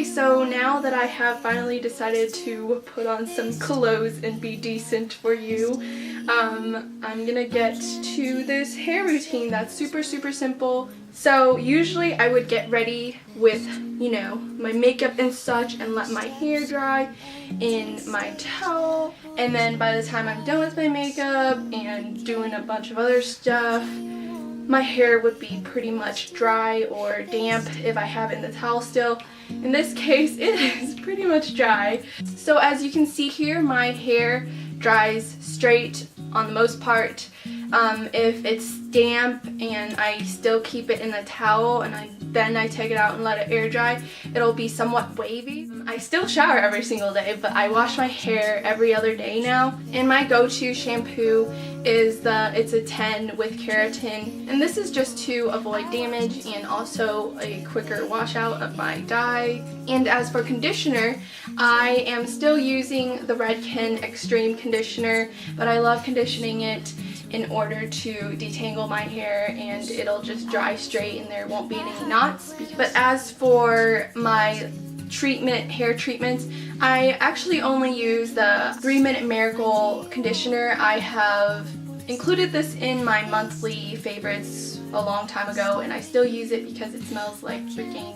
so now that I have finally decided to put on some clothes and be decent for you, I'm gonna get to this hair routine that's super simple. So usually I would get ready with, you know, my makeup and such and let my hair dry in my towel, and then by the time I'm done with my makeup and doing a bunch of other stuff, my hair would be pretty much dry or damp if I have it in the towel still. In this case, it is pretty much dry. So as you can see here, my hair dries straight on the most part. If it's damp and I still keep it in the towel and then I take it out and let it air dry, it'll be somewhat wavy. I still shower every single day, but I wash my hair every other day now. And my go-to shampoo is it's a 10 with keratin, and this is just to avoid damage and also a quicker washout of my dye. And as for conditioner, I am still using the Redken Extreme conditioner, but I love conditioning it in order to detangle my hair and it'll just dry straight and there won't be any knots. But as for my hair treatments, I actually only use the 3-Minute Miracle conditioner. I have included this in my monthly favorites a long time ago, and I still use it because it smells like freaking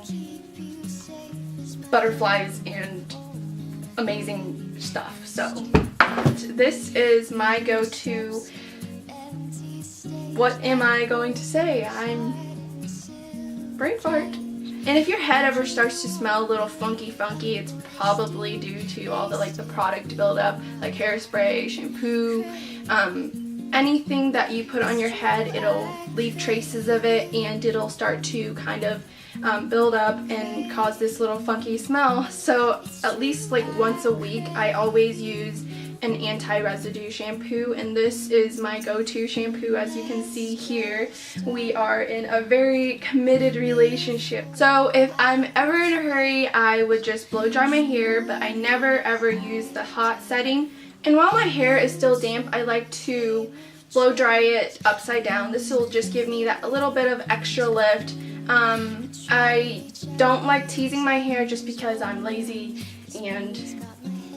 butterflies and amazing stuff. So this is my go-to. What am I going to say? I'm brain fart. And if your head ever starts to smell a little funky, it's probably due to all the product buildup, like hairspray, shampoo, anything that you put on your head, it'll leave traces of it and it'll start to kind of build up and cause this little funky smell. So at least once a week, I always use an anti-residue shampoo, and this is my go-to shampoo. As you can see here, we are in a very committed relationship. So if I'm ever in a hurry, I would just blow dry my hair, but I never ever use the hot setting. And while my hair is still damp, I like to blow dry it upside down. This will just give me that little bit of extra lift. I don't like teasing my hair just because I'm lazy and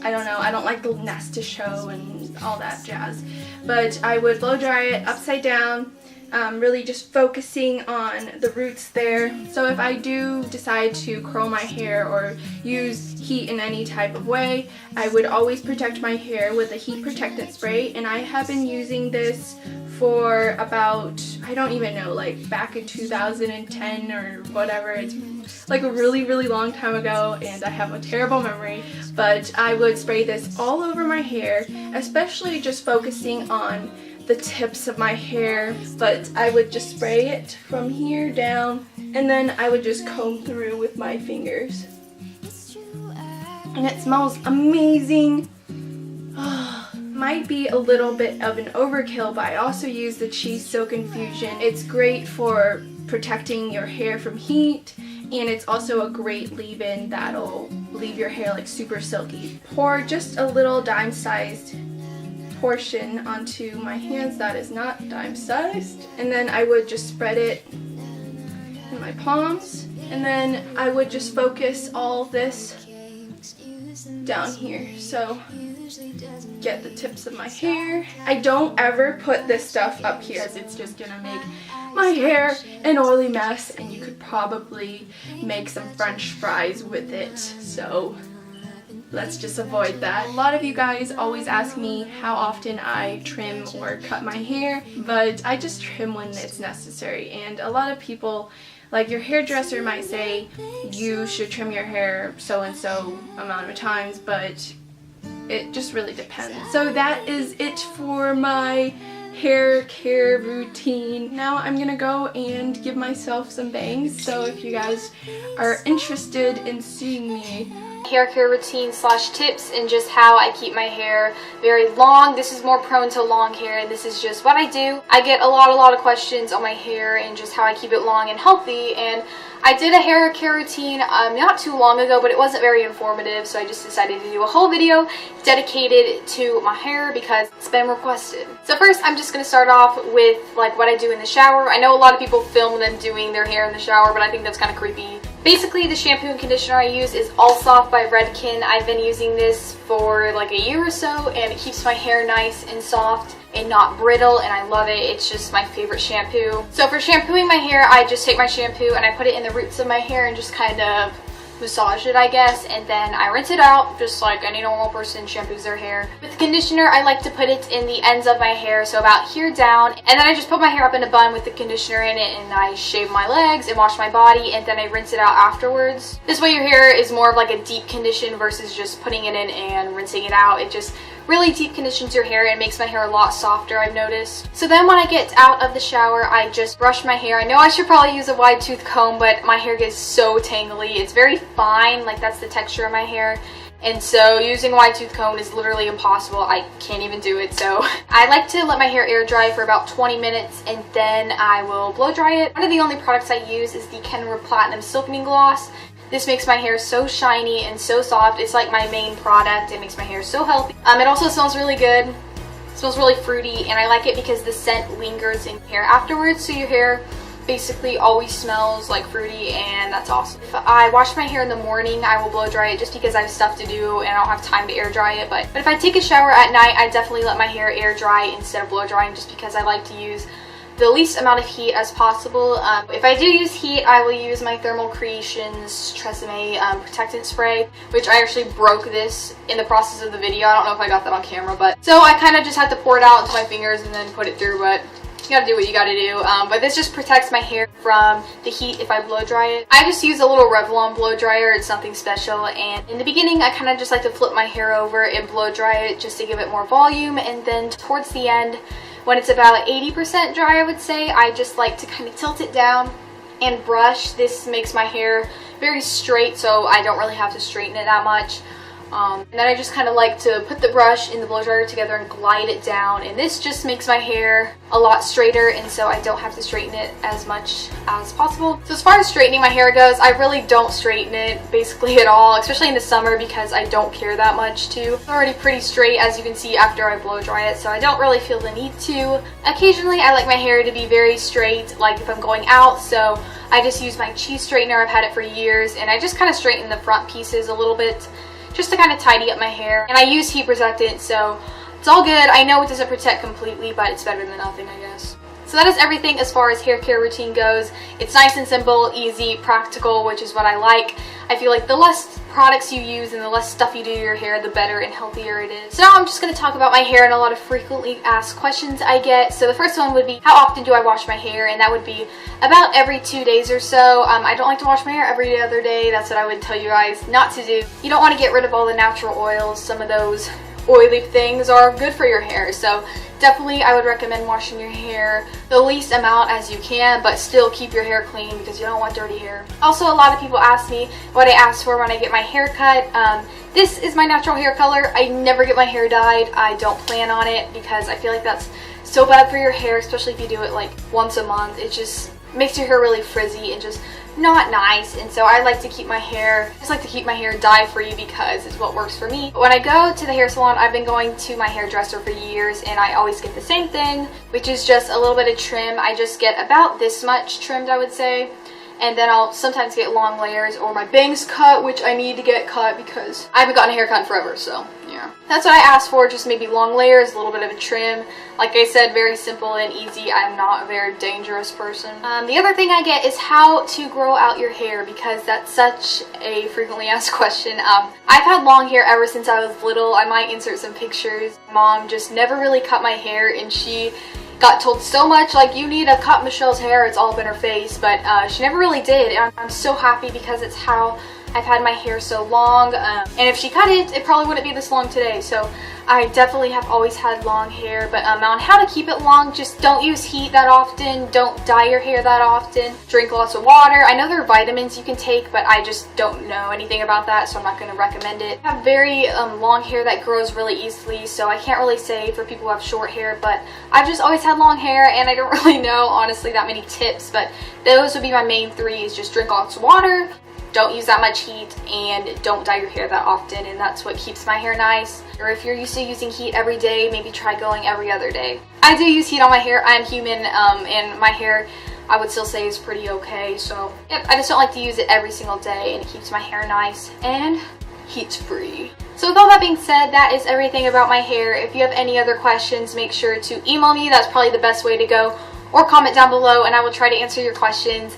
I don't know, I don't like the nest to show and all that jazz. But I would blow dry it upside down, really just focusing on the roots there. So if I do decide to curl my hair or use heat in any type of way, I would always protect my hair with a heat protectant spray, and I have been using this for about, I don't even know, back in 2010 or whatever. It's a really long time ago and I have a terrible memory, but I would spray this all over my hair, especially just focusing on the tips of my hair, but I would just spray it from here down and then I would just comb through with my fingers. And it smells amazing. Might be a little bit of an overkill, but I also use the Cheese Silk Infusion. It's great for protecting your hair from heat, and it's also a great leave-in that'll leave your hair super silky. Pour just a little dime-sized portion onto my hands that is not dime-sized, and then I would just spread it in my palms, and then I would just focus all this down here. So get the tips of my hair. I don't ever put this stuff up here as it's just gonna make my hair an oily mess and you could probably make some French fries with it. So let's just avoid that. A lot of you guys always ask me how often I trim or cut my hair, but I just trim when it's necessary. And a lot of people, your hairdresser might say you should trim your hair so and so amount of times, but it just really depends. So that is it for my hair care routine. Now I'm gonna go and give myself some bangs. So if you guys are interested in seeing me hair care routine slash tips and just how I keep my hair very long. This is more prone to long hair and this is just what I do. I get a lot of questions on my hair and just how I keep it long and healthy, and I did a hair care routine not too long ago, but it wasn't very informative, so I just decided to do a whole video dedicated to my hair because it's been requested. So first I'm just going to start off with what I do in the shower. I know a lot of people film them doing their hair in the shower, but I think that's kind of creepy. Basically, the shampoo and conditioner I use is Allsoft by Redken. I've been using this for like a year or so, and it keeps my hair nice and soft and not brittle, and I love it. It's just my favorite shampoo. So for shampooing my hair, I just take my shampoo and I put it in the roots of my hair and just kind of massage it, I guess, and then I rinse it out just like any normal person shampoos their hair. With the conditioner, I like to put it in the ends of my hair, so about here down, and then I just put my hair up in a bun with the conditioner in it, and I shave my legs and wash my body, and then I rinse it out afterwards. This way your hair is more of like a deep condition versus just putting it in and rinsing it out. It just really deep conditions your hair and makes my hair a lot softer, I've noticed. So then when I get out of the shower, I just brush my hair. I know I should probably use a wide tooth comb, but my hair gets so tangly. It's very fine, like that's the texture of my hair. And so using a wide tooth comb is literally impossible. I can't even do it. So I like to let my hair air dry for about 20 minutes and then I will blow dry it. One of the only products I use is the Kenra Platinum Silkening Gloss. This makes my hair so shiny and so soft. It's like my main product. It makes my hair so healthy. It also smells really good. It smells really fruity, and I like it because the scent lingers in your hair afterwards, so your hair basically always smells like fruity, and that's awesome. If I wash my hair in the morning, I will blow dry it just because I have stuff to do and I don't have time to air dry it. But if I take a shower at night, I definitely let my hair air dry instead of blow drying, just because I like to use the least amount of heat as possible. If I do use heat, I will use my Thermal Creations Tresemme protectant spray, which I actually broke this in the process of the video. I don't know if I got that on camera, but so I kind of just had to pour it out into my fingers and then put it through, but you gotta do what you gotta do. But this just protects my hair from the heat if I blow dry it. I just use a little Revlon blow dryer. It's something special, and in the beginning I kind of just like to flip my hair over and blow dry it just to give it more volume, and then towards the end, when it's about 80% dry, I would say, I just like to kind of tilt it down and brush. This makes my hair very straight, so I don't really have to straighten it that much. And then I just kind of like to put the brush in the blow dryer together and glide it down, and this just makes my hair a lot straighter, and so I don't have to straighten it as much as possible. So as far as straightening my hair goes, I really don't straighten it basically at all, especially in the summer because I don't care that much to. It's already pretty straight, as you can see, after I blow dry it, so I don't really feel the need to. Occasionally I like my hair to be very straight, like if I'm going out, so I just use my cheese straightener. I've had it for years, and I just kind of straighten the front pieces a little bit just to kind of tidy up my hair. And I use heat protectant, so it's all good. I know it doesn't protect completely, but it's better than nothing, I guess. So that is everything as far as hair care routine goes. It's nice and simple, easy, practical, which is what I like. I feel like the less products you use and the less stuff you do to your hair, the better and healthier it is. So now I'm just going to talk about my hair and a lot of frequently asked questions I get. So the first one would be, how often do I wash my hair? And that would be about every 2 days or so. I don't like to wash my hair every other day. That's what I would tell you guys not to do. You don't want to get rid of all the natural oils. Some of those oily things are good for your hair, so definitely I would recommend washing your hair the least amount as you can, but still keep your hair clean because you don't want dirty hair. Also, a lot of people ask me what I ask for when I get my hair cut. This is my natural hair color. I never get my hair dyed. I don't plan on it because I feel like that's so bad for your hair, especially if you do it like once a month. It just makes your hair really frizzy and just not nice, and so I like to keep my hair, dye free because it's what works for me. But when I go to the hair salon, I've been going to my hairdresser for years, and I always get the same thing, which is just a little bit of trim. I just get about this much trimmed, I would say, and then I'll sometimes get long layers or my bangs cut, which I need to get cut because I haven't gotten a haircut in forever, so yeah. That's what I asked for, just maybe long layers, a little bit of a trim. Like I said, very simple and easy. I'm not a very dangerous person. The other thing I get is how to grow out your hair, because that's such a frequently asked question. I've had long hair ever since I was little. I might insert some pictures. Mom just never really cut my hair, and she got told so much, like, you need to cut Michelle's hair, it's all up in her face, but she never really did, and I'm so happy because it's how I've had my hair so long, and if she cut it, it probably wouldn't be this long today. So I definitely have always had long hair, but on how to keep it long, just don't use heat that often, don't dye your hair that often, drink lots of water. I know there are vitamins you can take, but I just don't know anything about that, so I'm not going to recommend it. I have very long hair that grows really easily, so I can't really say for people who have short hair, but I've just always had long hair, and I don't really know, honestly, that many tips, but those would be my main three: is just drink lots of water, don't use that much heat, and don't dye your hair that often, and that's what keeps my hair nice. Or if you're used to using heat every day, maybe try going every other day. I do use heat on my hair. I'm human, and my hair, I would still say is pretty okay. So yep, I just don't like to use it every single day, and it keeps my hair nice and heat free. So with all that being said, that is everything about my hair. If you have any other questions, make sure to email me. That's probably the best way to go, or comment down below and I will try to answer your questions.